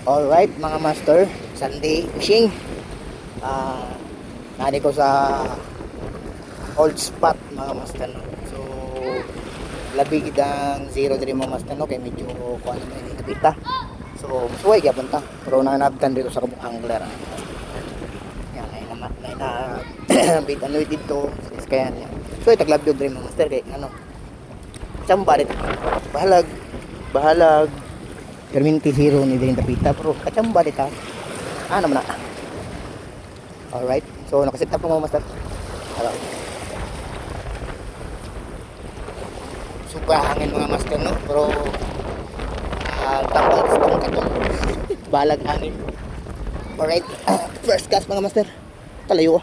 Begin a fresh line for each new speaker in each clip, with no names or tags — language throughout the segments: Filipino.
Alright mga master, Sunday fishing. Nari ko sa old spot mga master, no? So labi ang zero diri mga master, no? Kaya medyo kuha naman yung kapita. So masuway gyapon ta. Pero nanabtan dito sa kabuk angler. Yan ay namat na bitan with dito. Kaya yan. So itaglabyog diri mga master kay ano. Samba dito. Bahalag perminti zero ni din tapita pero kachamba dita ano man na. Alright, so nakaset up po mga master. Hello. Super hangin mga master, no, pero tapos itong katong balag hangin. Alright, first cast mga master, talayo.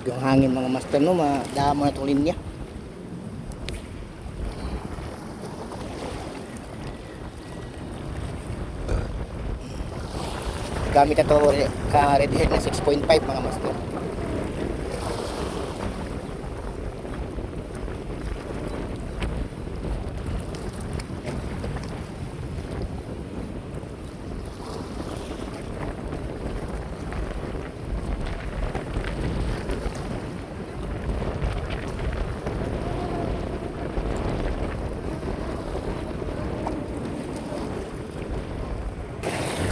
Yung hangin mga master, no, madama na itong linya. Gamit na ito ka red head na 6.5 mga master.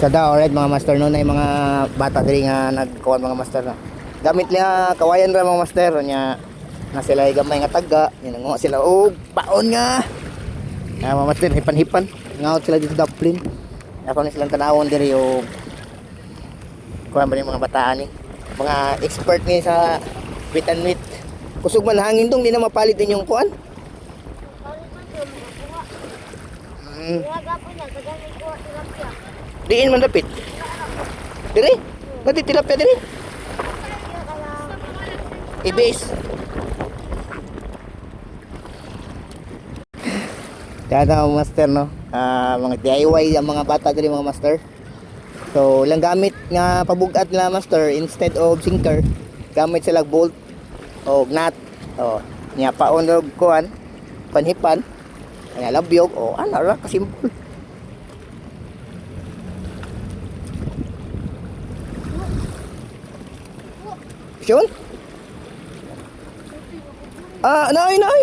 Sada, alright mga master, no, na yung mga bata diri nga nagkuhan mga master, no. Gamit niya kawayan ra mga master nya na sila ay gamay nga taga, yan nga sila og baon nga. Mga master hipan-hipan, ngaot sila dito daplin. Ako ni silang tanawon diri og kuhan ba ni mga bataan ni. Mga expert ni sa bit and meat. Kusog man hangin dong di na mapalit din yung kuhan. Diin man dapit. Diri? Natitilapya diri? Ibis. Kaya na mga master, no? Mga DIY ang mga bata diri mga master. So, lang gamit nga pabugat na master instead of sinker. Gamit sila bolt o nut. O, niya paon og kuan, panhipan. Kaya labyog o ano ra kasimple. Yun? Nay!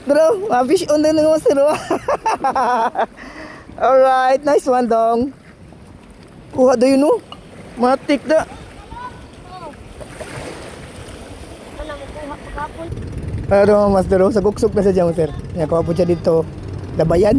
Bro, fish on din ng master. Alright, nice one dong. Kuha do yun, no? Matik da. Master, sa guksok na sa dyan, master. Nakuha po siya dito. Dabayan.